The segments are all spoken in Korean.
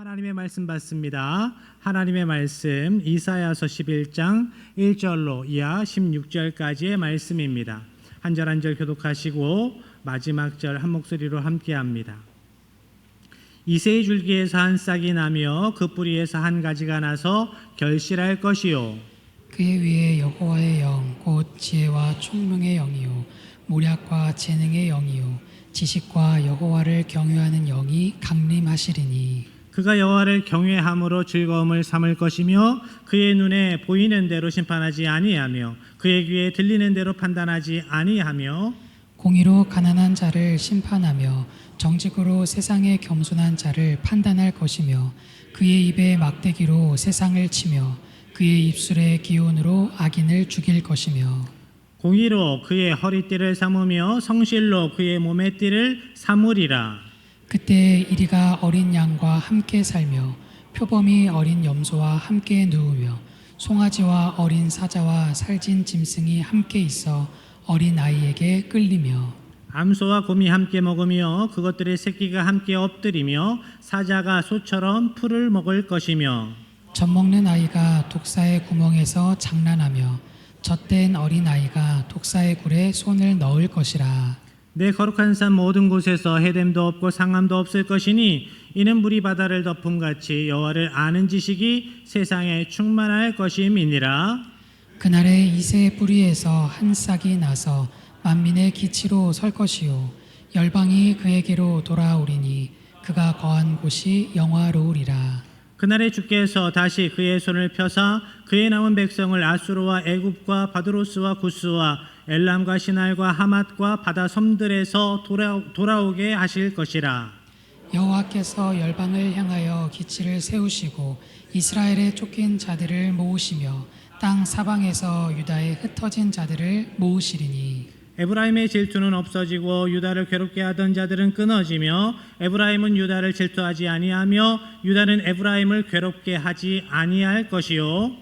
하나님의 말씀 받습니다. 하나님의 말씀 이사야서 11장 1절로 이하 16절까지의 말씀입니다. 한 절 한 절 교독하시고 마지막 절 한 목소리로 함께합니다. 이새의 줄기에서 한 싹이 나며 그 뿌리에서 한 가지가 나서 결실할 것이요 그의 위에 여호와의 영 곧 지혜와 총명의 영이요 모략과 재능의 영이요 지식과 여호와를 경외하는 영이 강림하시리니 그가 여호와를 경외함으로 즐거움을 삼을 것이며 그의 눈에 보이는 대로 심판하지 아니하며 그의 귀에 들리는 대로 판단하지 아니하며 공의로 가난한 자를 심판하며 정직으로 세상의 겸손한 자를 판단할 것이며 그의 입에 막대기로 세상을 치며 그의 입술의 기온으로 악인을 죽일 것이며 공의로 그의 허리띠를 삼으며 성실로 그의 몸의 띠를 삼으리라. 그때 이리가 어린 양과 함께 살며 표범이 어린 염소와 함께 누우며 송아지와 어린 사자와 살진 짐승이 함께 있어 어린 아이에게 끌리며 암소와 곰이 함께 먹으며 그것들의 새끼가 함께 엎드리며 사자가 소처럼 풀을 먹을 것이며 젖먹는 아이가 독사의 구멍에서 장난하며 젖된 어린 아이가 독사의 굴에 손을 넣을 것이라. 내 거룩한 산 모든 곳에서 해됨도 없고 상함도 없을 것이니 이는 물이 바다를 덮음같이 여호와를 아는 지식이 세상에 충만할 것임이니라. 그날에 이새의 뿌리에서 한 싹이 나서 만민의 기치로 설 것이요 열방이 그에게로 돌아오리니 그가 거한 곳이 영화로우리라. 그날에 주께서 다시 그의 손을 펴사 그의 남은 백성을 아수르와 애굽과 바드로스와 구스와 엘람과 시날과 하맛과 바다 섬들에서 돌아오게 하실 것이라. 여호와께서 열방을 향하여 기치를 세우시고 이스라엘의 쫓긴 자들을 모으시며 땅 사방에서 유다의 흩어진 자들을 모으시리니 에브라임의 질투는 없어지고 유다를 괴롭게 하던 자들은 끊어지며 에브라임은 유다를 질투하지 아니하며 유다는 에브라임을 괴롭게 하지 아니할 것이요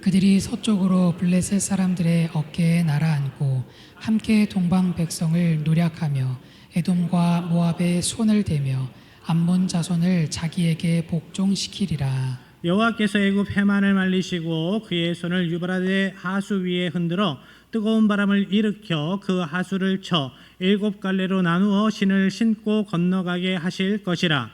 그들이 서쪽으로 블레셋 사람들의 어깨에 날아앉고 함께 동방 백성을 노략하며 에돔과 모압의 손을 대며 암몬 자손을 자기에게 복종시키리라. 여호와께서 애굽 해만을 말리시고 그의 손을 유브라데 하수 위에 흔들어 뜨거운 바람을 일으켜 그 하수를 쳐 7갈래로 나누어 신을 신고 건너가게 하실 것이라.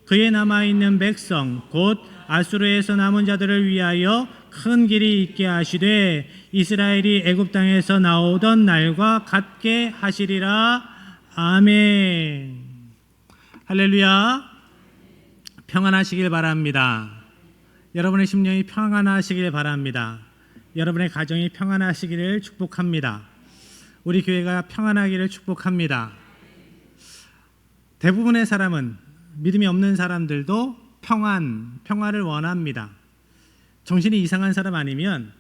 그의 남아있는 백성 곧 아수르에서 남은 자들을 위하여 큰 길이 있게 하시되 이스라엘이 애굽 땅에서 나오던 날과 같게 하시리라. 아멘. 할렐루야. 평안하시길 바랍니다. 여러분의 심령이 평안하시길 바랍니다. 여러분의 가정이 평안하시기를 축복합니다. 우리 교회가 평안하기를 축복합니다. 대부분의 사람은 믿음이 없는 사람들도 평화를 원합니다. 정신이 이상한 사람 아니면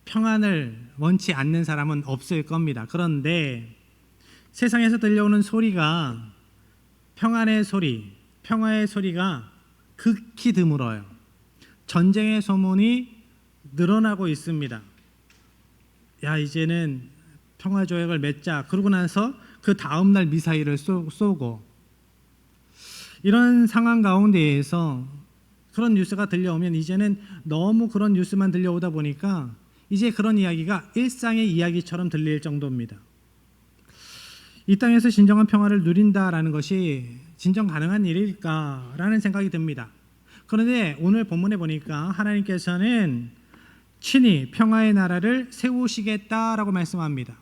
평안을 원치 않는 사람은 없을 겁니다. 그런데 세상에서 들려오는 소리가 평안의 소리, 평화의 소리가 극히 드물어요. 전쟁의 소문이 늘어나고 있습니다. 야, 이제는 평화조약을 맺자. 그러고 나서 그 다음날 미사일을 쏘고 이런 상황 가운데에서 그런 뉴스가 들려오면 이제는 너무 그런 뉴스만 들려오다 보니까 이제 그런 이야기가 일상의 이야기처럼 들릴 정도입니다. 이 땅에서 진정한 평화를 누린다라는 것이 진정 가능한 일일까라는 생각이 듭니다. 그런데 오늘 본문에 보니까 하나님께서는 친히 평화의 나라를 세우시겠다라고 말씀합니다.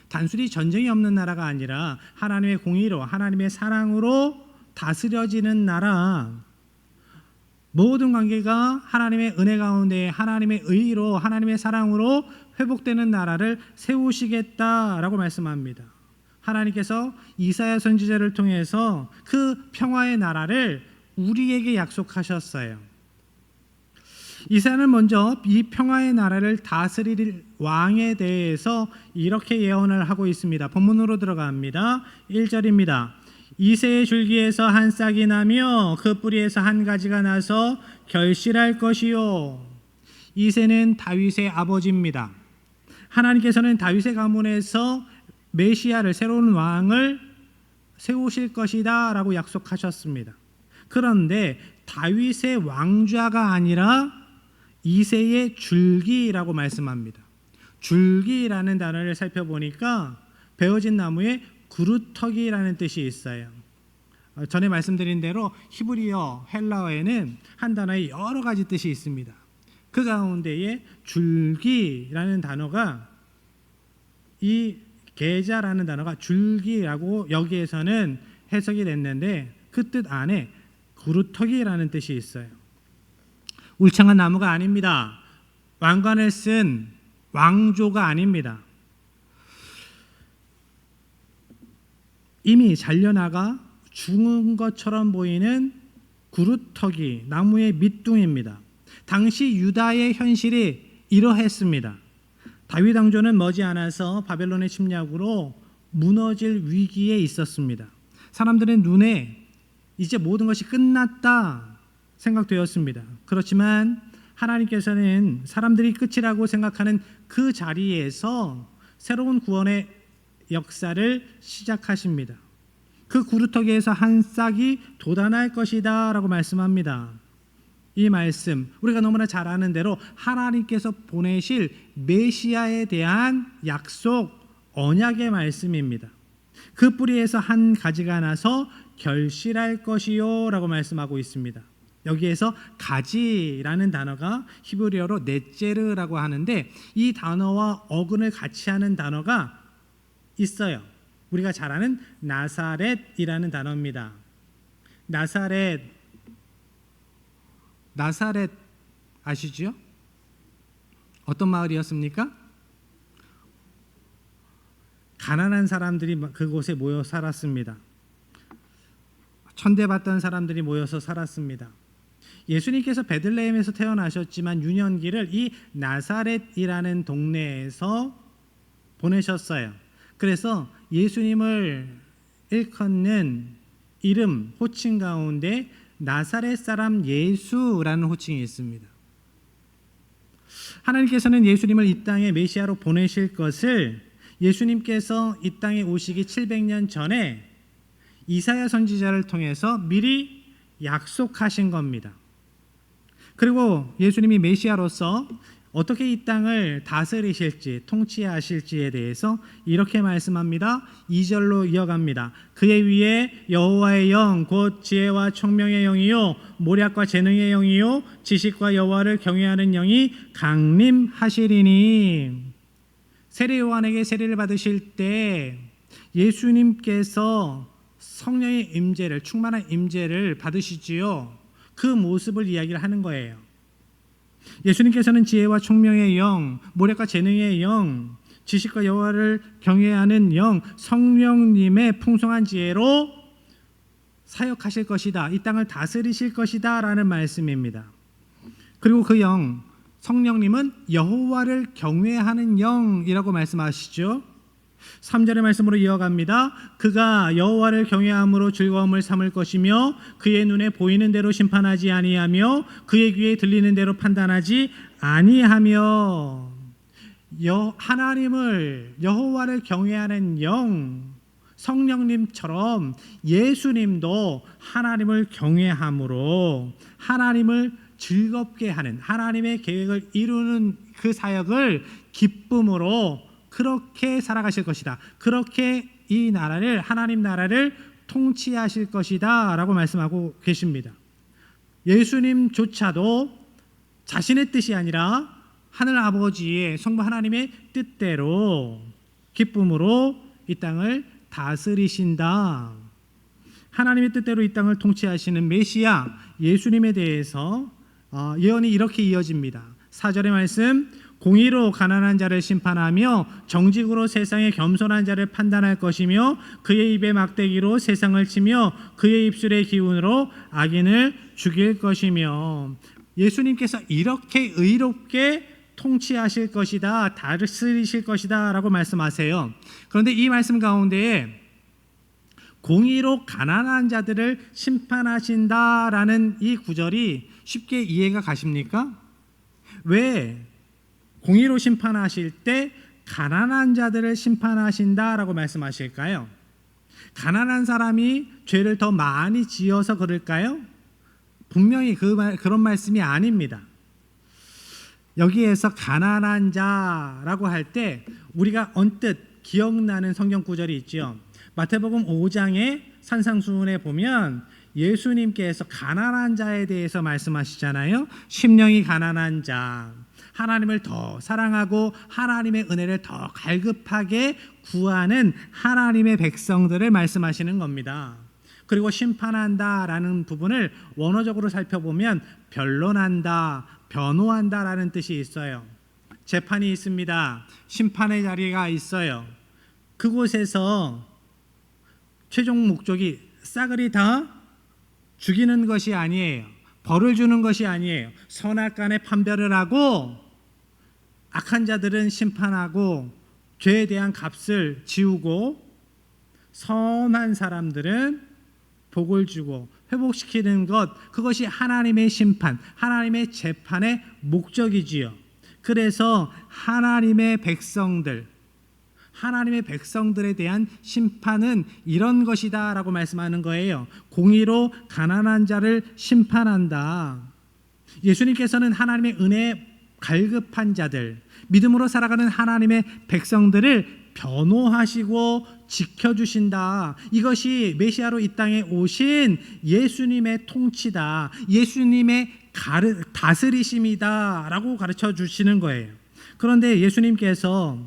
단순히 전쟁이 없는 나라가 아니라 하나님의 공의로 하나님의 사랑으로 다스려지는 나라, 모든 관계가 하나님의 은혜 가운데 하나님의 의로 하나님의 사랑으로 회복되는 나라를 세우시겠다라고 말씀합니다. 하나님께서 이사야 선지자를 통해서 그 평화의 나라를 우리에게 약속하셨어요. 이사야는 먼저 이 평화의 나라를 다스릴 왕에 대해서 이렇게 예언을 하고 있습니다. 본문으로 들어갑니다. 1절입니다. 이새의 줄기에서 한 싹이 나며 그 뿌리에서 한 가지가 나서 결실할 것이요. 이새는 다윗의 아버지입니다. 하나님께서는 다윗의 가문에서 메시아를, 새로운 왕을 세우실 것이다 라고 약속하셨습니다. 그런데 다윗의 왕좌가 아니라 이새의 줄기라고 말씀합니다. 줄기라는 단어를 살펴보니까 베어진 나무의 구루터기라는 뜻이 있어요. 전에 말씀드린 대로 히브리어, 헬라어에는 한 단어에 여러 가지 뜻이 있습니다. 그 가운데에 줄기라는 단어가, 이 계자라는 단어가 줄기라고 여기에서는 해석이 됐는데 그 뜻 안에 구루터기라는 뜻이 있어요. 울창한 나무가 아닙니다. 왕관을 쓴 왕조가 아닙니다. 이미 잘려나가 죽은 것처럼 보이는 구루터기, 나무의 밑둥입니다. 당시 유다의 현실이 이러했습니다. 다윗 왕조는 머지않아서 바벨론의 침략으로 무너질 위기에 있었습니다. 사람들의 눈에 이제 모든 것이 끝났다 생각되었습니다. 그렇지만 하나님께서는 사람들이 끝이라고 생각하는 그 자리에서 새로운 구원의 역사를 시작하십니다. 그 구루터기에서 한 싹이 돋아날 것이다 라고 말씀합니다. 이 말씀, 우리가 너무나 잘 아는 대로 하나님께서 보내실 메시아에 대한 약속, 언약의 말씀입니다. 그 뿌리에서 한 가지가 나서 결실할 것이요 라고 말씀하고 있습니다. 여기에서 가지라는 단어가 히브리어로 넷제르라고 하는데, 이 단어와 어근을 같이 하는 단어가 있어요. 우리가 잘 아는 나사렛이라는 단어입니다. 나사렛 아시죠? 어떤 마을이었습니까? 가난한 사람들이 그곳에 모여 살았습니다. 천대받던 사람들이 모여서 살았습니다. 예수님께서 베들레헴에서 태어나셨지만 유년기를 이 나사렛이라는 동네에서 보내셨어요. 그래서 예수님을 일컫는 이름, 호칭 가운데 나사렛 사람 예수라는 호칭이 있습니다. 하나님께서는 예수님을 이 땅에 메시아로 보내실 것을 예수님께서 이 땅에 오시기 700년 전에 이사야 선지자를 통해서 미리 약속하신 겁니다. 그리고 예수님이 메시아로서 어떻게 이 땅을 다스리실지, 통치하실지에 대해서 이렇게 말씀합니다. 2절로 이어갑니다. 그의 위에 여호와의 영, 곧 지혜와 총명의 영이요 모략과 재능의 영이요 지식과 여호와를 경외하는 영이 강림하시리니. 세례 요한에게 세례를 받으실 때 예수님께서 성령의 임재를, 충만한 임재를 받으시지요. 그 모습을 이야기를 하는 거예요. 예수님께서는 지혜와 총명의 영, 모략과 재능의 영, 지식과 여호와를 경외하는 영, 성령님의 풍성한 지혜로 사역하실 것이다, 이 땅을 다스리실 것이다 라는 말씀입니다. 그리고 그 영, 성령님은 여호와를 경외하는 영이라고 말씀하시죠. 3절의 말씀으로 이어갑니다. 그가 여호와를 경외함으로 즐거움을 삼을 것이며 그의 눈에 보이는 대로 심판하지 아니하며 그의 귀에 들리는 대로 판단하지 아니하며. 하나님을, 여호와를 경외하는 영, 성령님처럼 예수님도 하나님을 경외함으로 하나님을 즐겁게 하는, 하나님의 계획을 이루는 그 사역을 기쁨으로 그렇게 살아가실 것이다. 그렇게 이 나라를, 하나님 나라를 통치하실 것이다 라고 말씀하고 계십니다. 예수님조차도 자신의 뜻이 아니라 하늘 아버지의, 성부 하나님의 뜻대로 기쁨으로 이 땅을 다스리신다. 하나님의 뜻대로 이 땅을 통치하시는 메시아 예수님에 대해서 예언이 이렇게 이어집니다. 4절의 말씀, 공의로 가난한 자를 심판하며 정직으로 세상의 겸손한 자를 판단할 것이며 그의 입의 막대기로 세상을 치며 그의 입술의 기운으로 악인을 죽일 것이며. 예수님께서 이렇게 의롭게 통치하실 것이다, 다스리실 것이다 라고 말씀하세요. 그런데 이 말씀 가운데에 공의로 가난한 자들을 심판하신다라는 이 구절이 쉽게 이해가 가십니까? 왜 공의로 심판하실 때 가난한 자들을 심판하신다라고 말씀하실까요? 가난한 사람이 죄를 더 많이 지어서 그럴까요? 분명히 그런 말씀이 아닙니다. 여기에서 가난한 자라고 할 때 우리가 언뜻 기억나는 성경 구절이 있죠. 마태복음 5장의 산상수훈에 보면 예수님께서 가난한 자에 대해서 말씀하시잖아요. 심령이 가난한 자, 하나님을 더 사랑하고 하나님의 은혜를 더 갈급하게 구하는 하나님의 백성들을 말씀하시는 겁니다. 그리고 심판한다라는 부분을 원어적으로 살펴보면 변론한다, 변호한다라는 뜻이 있어요. 재판이 있습니다. 심판의 자리가 있어요. 그곳에서 최종 목적이 싸그리 다 죽이는 것이 아니에요. 벌을 주는 것이 아니에요. 선악간의 판별을 하고 악한 자들은 심판하고 죄에 대한 값을 지우고 선한 사람들은 복을 주고 회복시키는 것, 그것이 하나님의 심판, 하나님의 재판의 목적이지요. 그래서 하나님의 백성들에 대한 심판은 이런 것이다 라고 말씀하는 거예요. 공의로 가난한 자를 심판한다. 예수님께서는 하나님의 은혜에 갈급한 자들, 믿음으로 살아가는 하나님의 백성들을 변호하시고 지켜주신다. 이것이 메시아로 이 땅에 오신 예수님의 통치다. 예수님의 다스리심이다 라고 가르쳐 주시는 거예요. 그런데 예수님께서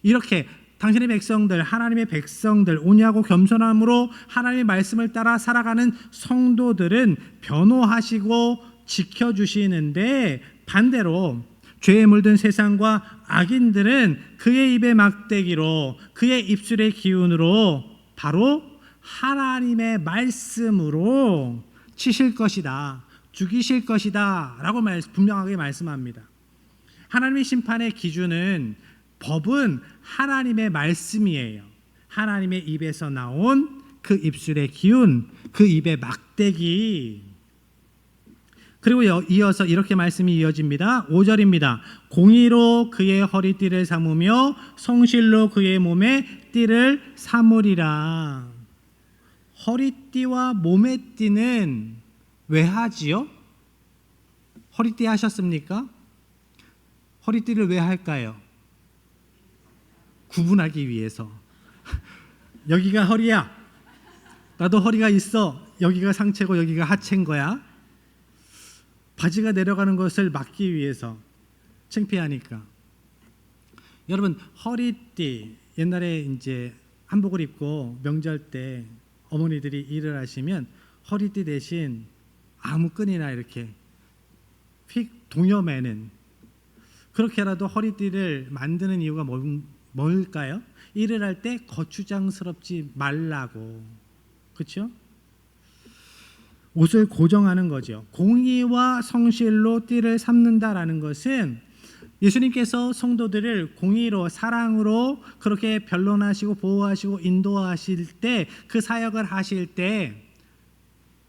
이렇게 당신의 백성들, 하나님의 백성들, 온유하고 겸손함으로 하나님의 말씀을 따라 살아가는 성도들은 변호하시고 지켜주시는데, 반대로 죄에 물든 세상과 악인들은 그의 입의 막대기로, 그의 입술의 기운으로, 바로 하나님의 말씀으로 치실 것이다, 죽이실 것이다 라고 분명하게 말씀합니다. 하나님의 심판의 기준은, 법은 하나님의 말씀이에요. 하나님의 입에서 나온 그 입술의 기운, 그 입의 막대기. 그리고 이어서 이렇게 말씀이 이어집니다. 5절입니다. 공의로 그의 허리띠를 삼으며 성실로 그의 몸에 띠를 삼으리라. 허리띠와 몸의 띠는 왜 하지요? 허리띠 하셨습니까? 허리띠를 왜 할까요? 구분하기 위해서. 여기가 허리야. 나도 허리가 있어. 여기가 상체고 여기가 하체인 거야. 바지가 내려가는 것을 막기 위해서. 창피하니까. 여러분, 허리띠, 옛날에 이제 한복을 입고 명절 때 어머니들이 일을 하시면 허리띠 대신 아무 끈이나 이렇게 휙 동여매는, 그렇게라도 허리띠를 만드는 이유가 뭘까요? 일을 할 때 거추장스럽지 말라고. 그렇죠? 옷을 고정하는 거죠. 공의와 성실로 띠를 삼는다라는 것은 예수님께서 성도들을 공의로, 사랑으로 그렇게 변론하시고 보호하시고 인도하실 때, 그 사역을 하실 때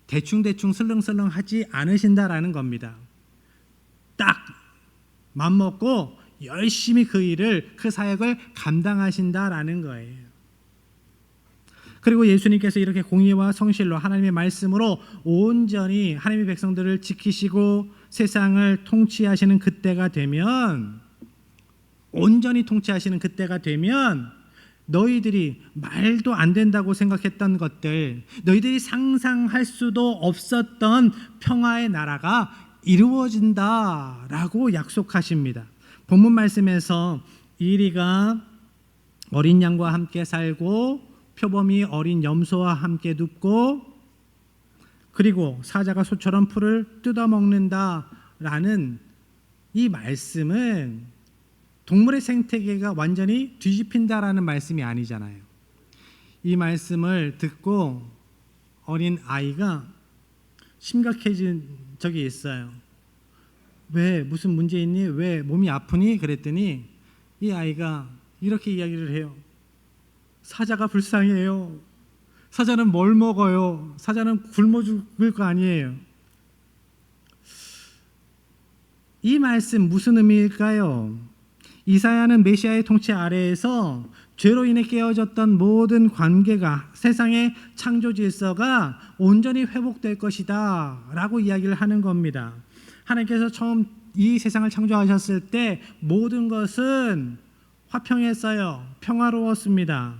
대충 슬렁슬렁 하지 않으신다라는 겁니다. 딱 맘먹고 열심히 그 일을, 그 사역을 감당하신다라는 거예요. 그리고 예수님께서 이렇게 공의와 성실로 하나님의 말씀으로 온전히 하나님의 백성들을 지키시고 세상을 통치하시는 그때가 되면, 온전히 통치하시는 그때가 되면, 너희들이 말도 안 된다고 생각했던 것들, 너희들이 상상할 수도 없었던 평화의 나라가 이루어진다라고 약속하십니다. 본문 말씀에서 이리가 어린 양과 함께 살고 표범이 어린 염소와 함께 눕고, 그리고 사자가 소처럼 풀을 뜯어먹는다라는 이 말씀은 동물의 생태계가 완전히 뒤집힌다라는 말씀이 아니잖아요. 이 말씀을 듣고 어린 아이가 심각해진 적이 있어요. 왜, 무슨 문제 있니? 왜 몸이 아프니? 그랬더니 이 아이가 이렇게 이야기를 해요. 사자가 불쌍해요. 사자는 뭘 먹어요? 사자는 굶어 죽을 거 아니에요. 이 말씀 무슨 의미일까요? 이사야는 메시아의 통치 아래에서 죄로 인해 깨어졌던 모든 관계가, 세상의 창조 질서가 온전히 회복될 것이다 라고 이야기를 하는 겁니다. 하나님께서 처음 이 세상을 창조하셨을 때 모든 것은 화평했어요. 평화로웠습니다.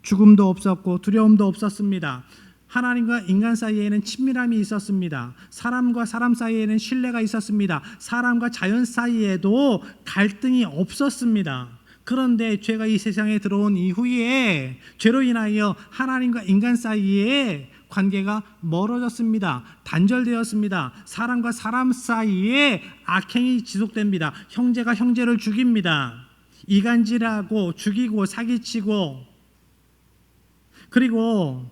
죽음도 없었고 두려움도 없었습니다. 하나님과 인간 사이에는 친밀함이 있었습니다. 사람과 사람 사이에는 신뢰가 있었습니다. 사람과 자연 사이에도 갈등이 없었습니다. 그런데 죄가 이 세상에 들어온 이후에 죄로 인하여 하나님과 인간 사이에 관계가 멀어졌습니다. 단절되었습니다. 사람과 사람 사이에 악행이 지속됩니다. 형제가 형제를 죽입니다. 이간질하고 죽이고 사기치고, 그리고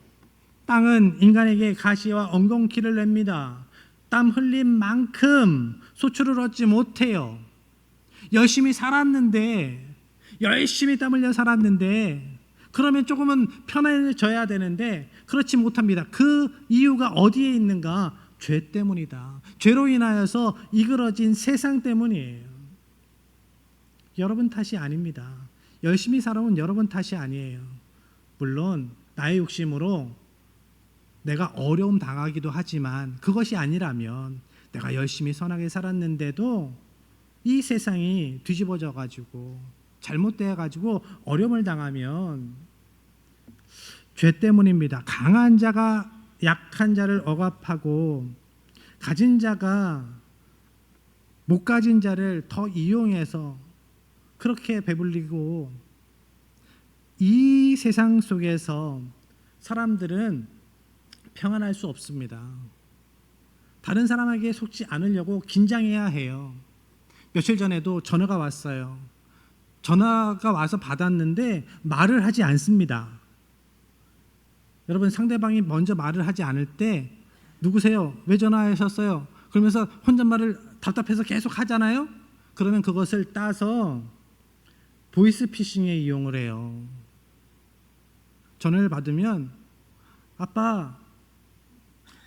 땅은 인간에게 가시와 엉겅퀴를 냅니다. 땀 흘린 만큼 소출을 얻지 못해요. 열심히 살았는데, 열심히 땀 흘려 살았는데, 그러면 조금은 편해져야 되는데 그렇지 못합니다. 그 이유가 어디에 있는가? 죄 때문이다. 죄로 인하여서 이그러진 세상 때문이에요. 여러분 탓이 아닙니다. 열심히 살아온 여러분 탓이 아니에요. 물론 나의 욕심으로 내가 어려움 당하기도 하지만, 그것이 아니라면 내가 열심히 선하게 살았는데도 이 세상이 뒤집어져 가지고 잘못되어 가지고 어려움을 당하면 죄 때문입니다. 강한 자가 약한 자를 억압하고 가진 자가 못 가진 자를 더 이용해서 그렇게 배불리고, 이 세상 속에서 사람들은 평안할 수 없습니다. 다른 사람에게 속지 않으려고 긴장해야 해요. 며칠 전에도 전화가 왔어요. 전화가 와서 받았는데 말을 하지 않습니다. 여러분, 상대방이 먼저 말을 하지 않을 때 누구세요? 왜 전화하셨어요? 그러면서 혼잣말을 답답해서 계속 하잖아요. 그러면 그것을 따서 보이스피싱에 이용을 해요. 전화를 받으면, 아빠,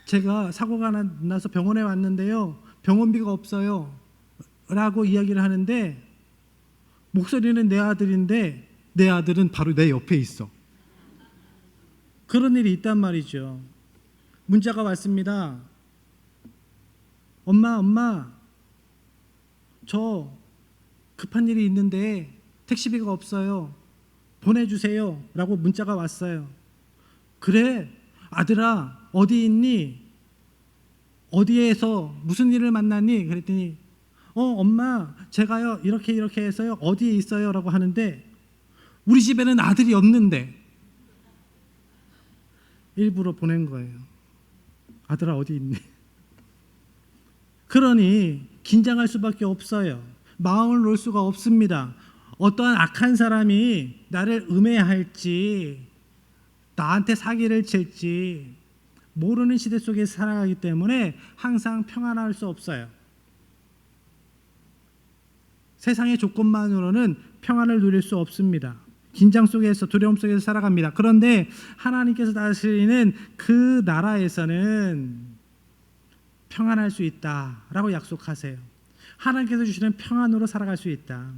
제가 사고가 나서 병원에 왔는데요, 병원비가 없어요 라고 이야기를 하는데, 목소리는 내 아들인데 내 아들은 바로 내 옆에 있어. 그런 일이 있단 말이죠. 문자가 왔습니다. 엄마, 저 급한 일이 있는데 택시비가 없어요. 보내주세요 라고 문자가 왔어요. 그래, 아들아, 어디 있니? 어디에서 무슨 일을 만났니? 그랬더니 엄마, 제가요 이렇게 해서요 어디에 있어요 라고 하는데, 우리 집에는 아들이 없는데. 일부러 보낸 거예요. 아들아, 어디 있니? 그러니 긴장할 수밖에 없어요. 마음을 놓을 수가 없습니다. 어떠한 악한 사람이 나를 음해할지, 나한테 사기를 칠지 모르는 시대 속에 살아가기 때문에 항상 평안할 수 없어요. 세상의 조건만으로는 평안을 누릴 수 없습니다. 긴장 속에서, 두려움 속에서 살아갑니다. 그런데 하나님께서 다스리는 그 나라에서는 평안할 수 있다라고 약속하세요. 하나님께서 주시는 평안으로 살아갈 수 있다.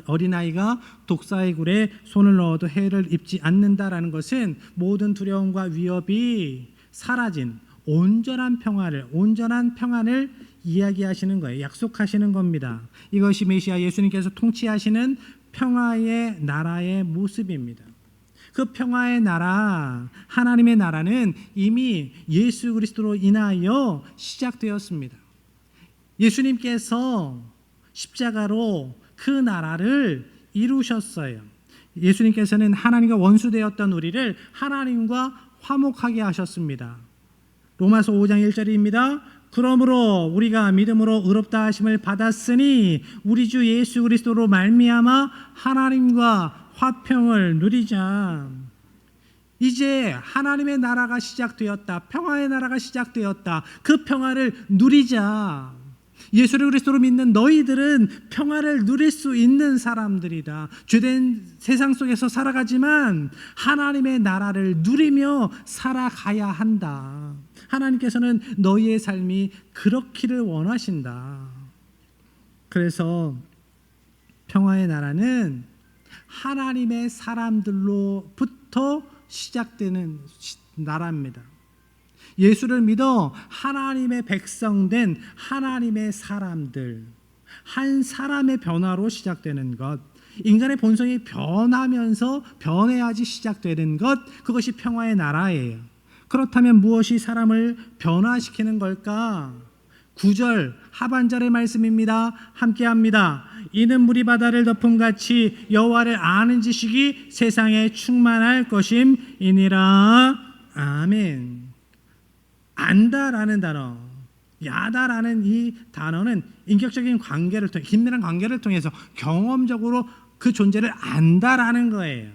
어린아이가 독사의 굴에 손을 넣어도 해를 입지 않는다라는 것은 모든 두려움과 위협이 사라진 온전한 평안을 이야기하시는 거예요. 약속하시는 겁니다. 이것이 메시아 예수님께서 통치하시는 평화의 나라의 모습입니다. 그 평화의 나라, 하나님의 나라는 이미 예수 그리스도로 인하여 시작되었습니다. 예수님께서 십자가로 그 나라를 이루셨어요. 예수님께서는 하나님과 원수되었던 우리를 하나님과 화목하게 하셨습니다. 로마서 5장 1절입니다. 그러므로 우리가 믿음으로 의롭다 하심을 받았으니 우리 주 예수 그리스도로 말미암아 하나님과 화평을 누리자. 이제 하나님의 나라가 시작되었다. 평화의 나라가 시작되었다. 그 평화를 누리자. 예수 그리스도로 믿는 너희들은 평화를 누릴 수 있는 사람들이다. 죄된 세상 속에서 살아가지만 하나님의 나라를 누리며 살아가야 한다. 하나님께서는 너희의 삶이 그렇기를 원하신다. 그래서 평화의 나라는 하나님의 사람들로부터 시작되는 나라입니다. 예수를 믿어 하나님의 백성된 하나님의 사람들, 한 사람의 변화로 시작되는 것, 인간의 본성이 변하면서 변해야지 시작되는 것, 그것이 평화의 나라예요. 그렇다면 무엇이 사람을 변화시키는 걸까? 9절 하반절의 말씀입니다. 함께합니다. 이는 물이 바다를 덮음같이 여호와를 아는 지식이 세상에 충만할 것임이니라. 아멘. 안다라는 단어, 야다라는 이 단어는 인격적인 관계를 통해, 긴밀한 관계를 통해서 경험적으로 그 존재를 안다라는 거예요.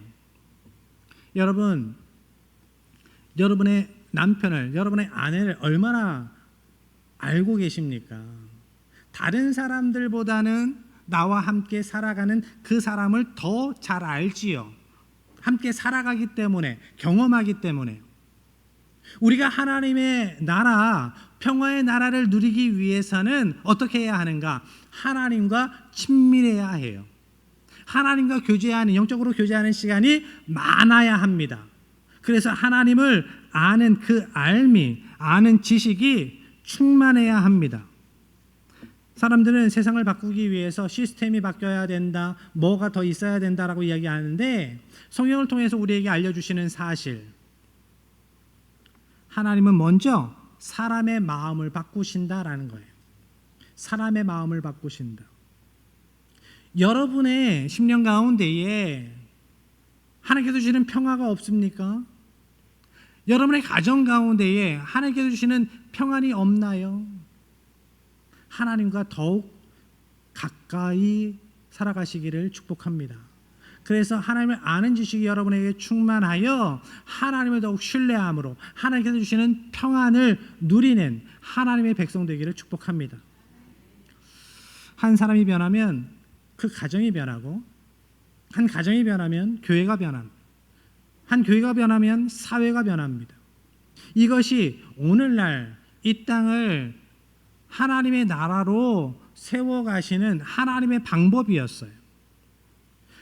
여러분, 여러분의 남편을, 여러분의 아내를 얼마나 알고 계십니까? 다른 사람들보다는 나와 함께 살아가는 그 사람을 더 잘 알지요. 함께 살아가기 때문에, 경험하기 때문에. 우리가 하나님의 나라, 평화의 나라를 누리기 위해서는 어떻게 해야 하는가? 하나님과 친밀해야 해요. 하나님과 교제하는, 영적으로 교제하는 시간이 많아야 합니다. 그래서 하나님을 아는 그 알미, 아는 지식이 충만해야 합니다. 사람들은 세상을 바꾸기 위해서 시스템이 바뀌어야 된다, 뭐가 더 있어야 된다라고 이야기하는데, 성경을 통해서 우리에게 알려주시는 사실, 하나님은 먼저 사람의 마음을 바꾸신다라는 거예요. 사람의 마음을 바꾸신다. 여러분의 심령 가운데에 하나님께서 주시는 평화가 없습니까? 여러분의 가정 가운데에 하나님께서 주시는 평안이 없나요? 하나님과 더욱 가까이 살아가시기를 축복합니다. 그래서 하나님을 아는 지식이 여러분에게 충만하여 하나님을 더욱 신뢰함으로 하나님께서 주시는 평안을 누리는 하나님의 백성 되기를 축복합니다. 한 사람이 변하면 그 가정이 변하고, 한 가정이 변하면 교회가 변합니다. 한 교회가 변하면 사회가 변합니다. 이것이 오늘날 이 땅을 하나님의 나라로 세워가시는 하나님의 방법이었어요.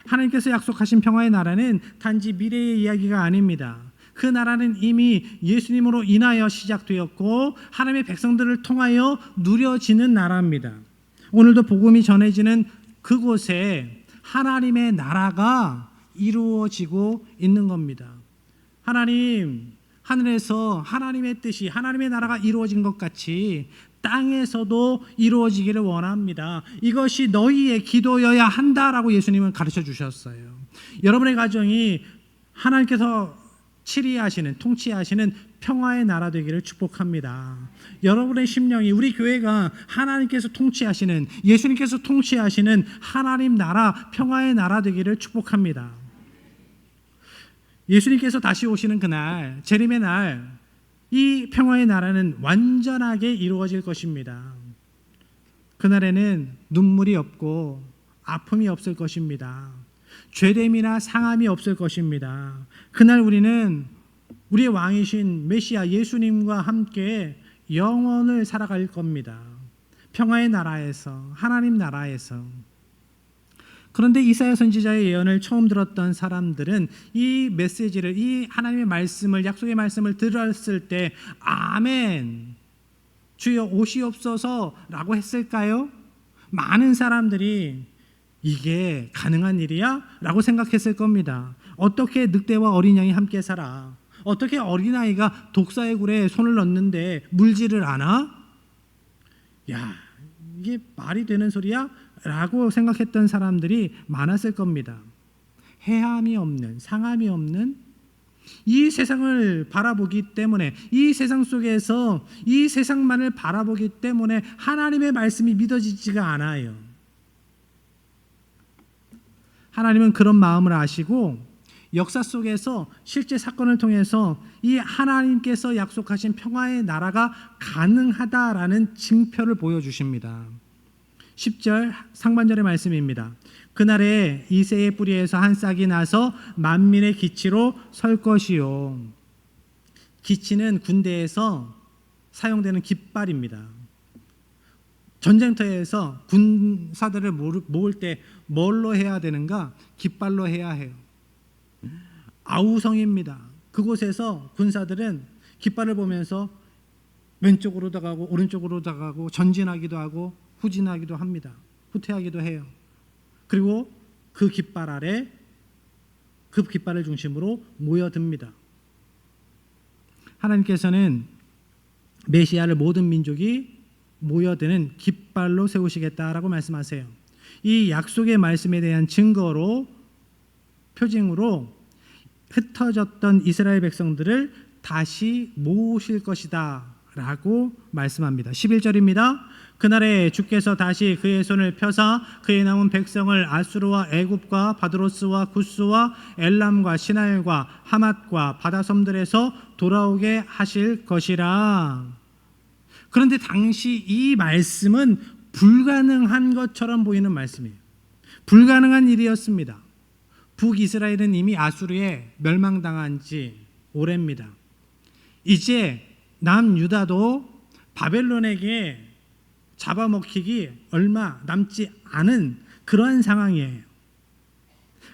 하나님께서 약속하신 평화의 나라는 단지 미래의 이야기가 아닙니다. 그 나라는 이미 예수님으로 인하여 시작되었고 하나님의 백성들을 통하여 누려지는 나라입니다. 오늘도 복음이 전해지는 그곳에 하나님의 나라가 이루어지고 있는 겁니다. 하나님, 하늘에서 하나님의 뜻이, 하나님의 나라가 이루어진 것 같이 땅에서도 이루어지기를 원합니다. 이것이 너희의 기도여야 한다라고 예수님은 가르쳐 주셨어요. 여러분의 가정이 하나님께서 치리하시는, 통치하시는 평화의 나라 되기를 축복합니다. 여러분의 심령이, 우리 교회가 하나님께서 통치하시는, 예수님께서 통치하시는 하나님 나라, 평화의 나라 되기를 축복합니다. 예수님께서 다시 오시는 그날, 재림의 날, 이 평화의 나라는 완전하게 이루어질 것입니다. 그날에는 눈물이 없고 아픔이 없을 것입니다. 죄됨이나 상함이 없을 것입니다. 그날 우리는 우리의 왕이신 메시아 예수님과 함께 영원을 살아갈 겁니다. 평화의 나라에서, 하나님 나라에서. 그런데 이사야 선지자의 예언을 처음 들었던 사람들은 이 메시지를, 이 하나님의 말씀을, 약속의 말씀을 들었을 때 아멘, 주여 오시옵소서라고 했을까요? 많은 사람들이 이게 가능한 일이야? 라고 생각했을 겁니다. 어떻게 늑대와 어린 양이 함께 살아? 어떻게 어린아이가 독사의 굴에 손을 넣는데 물지를 않아? 야, 이게 말이 되는 소리야? 라고 생각했던 사람들이 많았을 겁니다. 해함이 없는, 상함이 없는 이 세상을 바라보기 때문에, 이 세상 속에서 이 세상만을 바라보기 때문에 하나님의 말씀이 믿어지지가 않아요. 하나님은 그런 마음을 아시고 역사 속에서 실제 사건을 통해서 이 하나님께서 약속하신 평화의 나라가 가능하다라는 징표를 보여주십니다. 10절 상반절의 말씀입니다. 그날에 이새의 뿌리에서 한 싹이 나서 만민의 기치로 설 것이요. 기치는 군대에서 사용되는 깃발입니다. 전쟁터에서 군사들을 모을 때 뭘로 해야 되는가? 깃발로 해야 해요. 아우성입니다. 그곳에서 군사들은 깃발을 보면서 왼쪽으로도 가고 오른쪽으로도 가고 전진하기도 하고 후진하기도 합니다. 후퇴하기도 해요. 그리고 그 깃발 아래, 그 깃발을 중심으로 모여듭니다. 하나님께서는 메시아를 모든 민족이 모여드는 깃발로 세우시겠다라고 말씀하세요. 이 약속의 말씀에 대한 증거로, 표징으로 흩어졌던 이스라엘 백성들을 다시 모으실 것이다 라고 말씀합니다. 11절입니다. 그날에 주께서 다시 그의 손을 펴사 그의 남은 백성을 아수르와 애굽과 바드로스와 구스와 엘람과 시날과 하맛과 바다섬들에서 돌아오게 하실 것이라. 그런데 당시 이 말씀은 불가능한 것처럼 보이는 말씀이에요. 불가능한 일이었습니다. 북이스라엘은 이미 아수르에 멸망당한 지 오래입니다. 이제 남유다도 바벨론에게 잡아먹히기 얼마 남지 않은 그러한 상황이에요.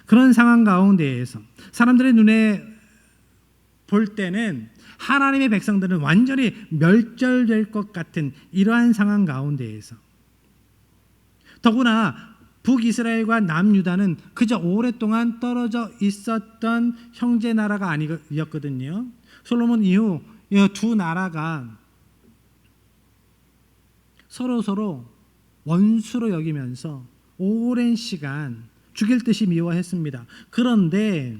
그런 상황 가운데에서 사람들의 눈에 볼 때는 하나님의 백성들은 완전히 멸절될 것 같은 이러한 상황 가운데에서, 더구나 북이스라엘과 남유다는 그저 오랫동안 떨어져 있었던 형제 나라가 아니었거든요. 솔로몬 이후 이 두 나라가 서로 원수로 여기면서 오랜 시간 죽일 듯이 미워했습니다. 그런데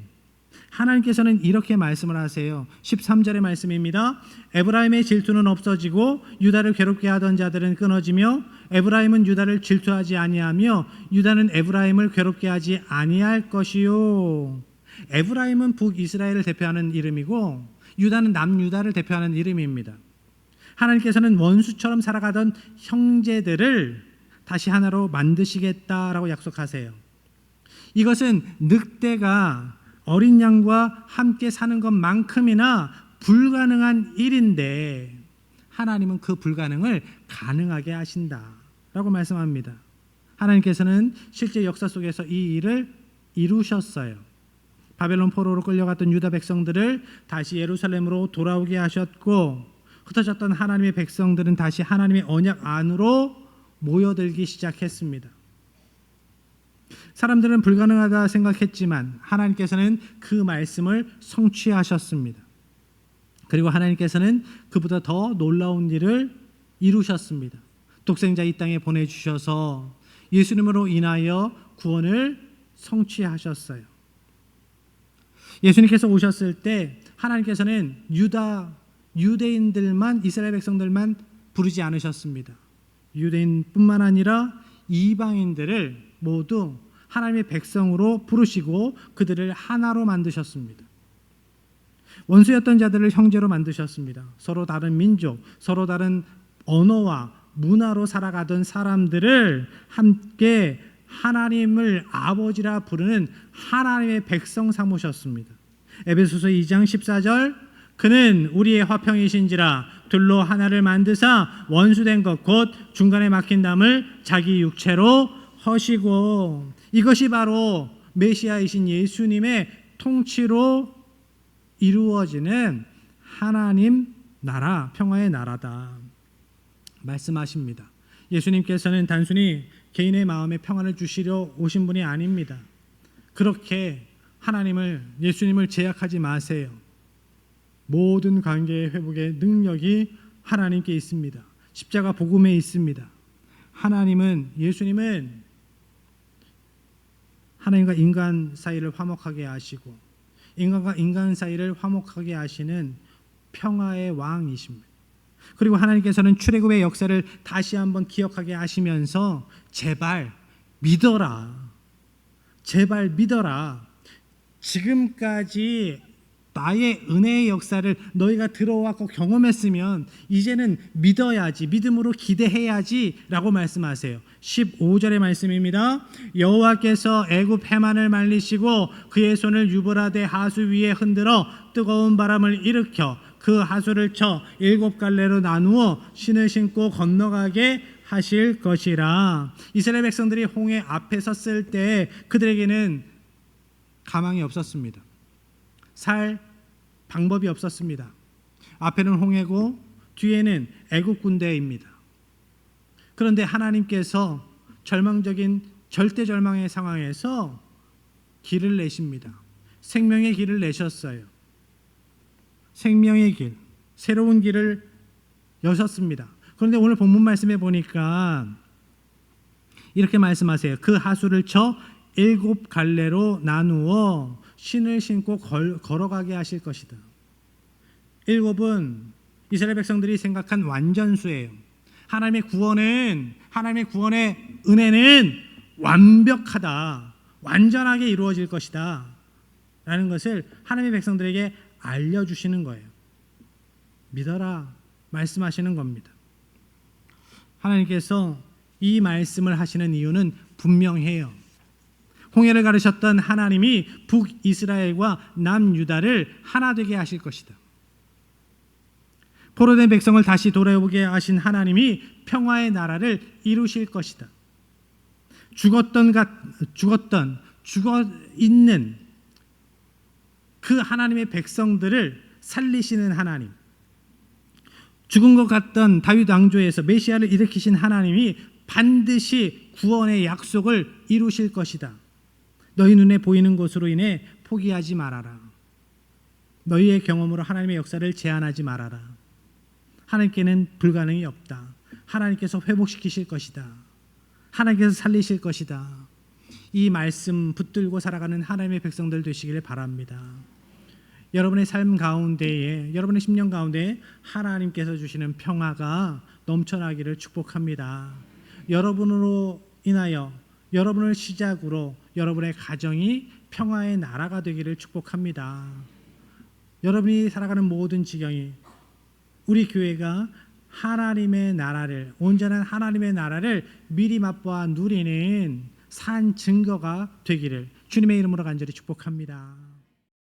하나님께서는 이렇게 말씀을 하세요. 13절의 말씀입니다. 에브라임의 질투는 없어지고 유다를 괴롭게 하던 자들은 끊어지며 에브라임은 유다를 질투하지 아니하며 유다는 에브라임을 괴롭게 하지 아니할 것이요. 에브라임은 북이스라엘을 대표하는 이름이고 유다는 남유다를 대표하는 이름입니다. 하나님께서는 원수처럼 살아가던 형제들을 다시 하나로 만드시겠다라고 약속하세요. 이것은 늑대가 어린 양과 함께 사는 것만큼이나 불가능한 일인데 하나님은 그 불가능을 가능하게 하신다라고 말씀합니다. 하나님께서는 실제 역사 속에서 이 일을 이루셨어요. 바벨론 포로로 끌려갔던 유다 백성들을 다시 예루살렘으로 돌아오게 하셨고, 흩어졌던 하나님의 백성들은 다시 하나님의 언약 안으로 모여들기 시작했습니다. 사람들은 불가능하다 생각했지만 하나님께서는 그 말씀을 성취하셨습니다. 그리고 하나님께서는 그보다 더 놀라운 일을 이루셨습니다. 독생자 이 땅에 보내주셔서 예수님으로 인하여 구원을 성취하셨어요. 예수님께서 오셨을 때 하나님께서는 유대인들만, 이스라엘 백성들만 부르지 않으셨습니다. 유대인뿐만 아니라 이방인들을 모두 하나님의 백성으로 부르시고 그들을 하나로 만드셨습니다. 원수였던 자들을 형제로 만드셨습니다. 서로 다른 민족, 서로 다른 언어와 문화로 살아가던 사람들을 함께 하나님을 아버지라 부르는 하나님의 백성 삼으셨습니다. 에베소서 2장 14절, 그는 우리의 화평이신지라 둘로 하나를 만드사 원수된 것 곧 중간에 막힌 담을 자기 육체로 허시고. 이것이 바로 메시아이신 예수님의 통치로 이루어지는 하나님 나라, 평화의 나라다 말씀하십니다. 예수님께서는 단순히 개인의 마음에 평안을 주시려 오신 분이 아닙니다. 그렇게 예수님을 제약하지 마세요. 모든 관계의 회복의 능력이 하나님께 있습니다. 십자가 복음에 있습니다. 예수님은 하나님과 인간 사이를 화목하게 하시고 인간과 인간 사이를 화목하게 하시는 평화의 왕이십니다. 그리고 하나님께서는 출애굽의 역사를 다시 한번 기억하게 하시면서 제발 믿어라. 제발 믿어라. 지금까지 나의 은혜의 역사를 너희가 들어왔고 경험했으면 이제는 믿어야지, 믿음으로 기대해야지 라고 말씀하세요. 15절의 말씀입니다. 여호와께서 애굽 해만을 말리시고 그의 손을 유브라데 하수 위에 흔들어 뜨거운 바람을 일으켜 그 하수를 쳐 7갈래로 나누어 신을 신고 건너가게 하실 것이라. 이스라엘 백성들이 홍해 앞에 섰을 때 그들에게는 가망이 없었습니다. 살 방법이 없었습니다. 앞에는 홍해고 뒤에는 애국 군대입니다. 그런데 하나님께서 절망적인 절대 절망의 상황에서 길을 내십니다. 생명의 길을 내셨어요. 생명의 길, 새로운 길을 여셨습니다. 그런데 오늘 본문 말씀에 보니까 이렇게 말씀하세요. 그 하수를 쳐 7갈래로 나누어 신을 신고 걸어가게 하실 것이다. 7은 이스라엘 백성들이 생각한 완전수예요. 하나님의 구원의 은혜는 완벽하다, 완전하게 이루어질 것이다 라는 것을 하나님의 백성들에게 알려주시는 거예요. 믿어라 말씀하시는 겁니다. 하나님께서 이 말씀을 하시는 이유는 분명해요. 홍해를 가르셨던 하나님이 북이스라엘과 남유다를 하나 되게 하실 것이다. 포로된 백성을 다시 돌아오게 하신 하나님이 평화의 나라를 이루실 것이다. 죽어 있는 그 하나님의 백성들을 살리시는 하나님, 죽은 것 같던 다윗 왕조에서 메시아를 일으키신 하나님이 반드시 구원의 약속을 이루실 것이다. 너희 눈에 보이는 것으로 인해 포기하지 말아라. 너희의 경험으로 하나님의 역사를 제한하지 말아라. 하나님께는 불가능이 없다. 하나님께서 회복시키실 것이다. 하나님께서 살리실 것이다. 이 말씀 붙들고 살아가는 하나님의 백성들 되시기를 바랍니다. 여러분의 삶 가운데에, 여러분의 심령 가운데에 하나님께서 주시는 평화가 넘쳐나기를 축복합니다. 여러분으로 인하여, 여러분을 시작으로 여러분의 가정이 평화의 나라가 되기를 축복합니다. 여러분이 살아가는 모든 지경이 우리 교회가 하나님의 나라를, 온전한 하나님의 나라를 미리 맛보아 누리는 산 증거가 되기를 주님의 이름으로 간절히 축복합니다.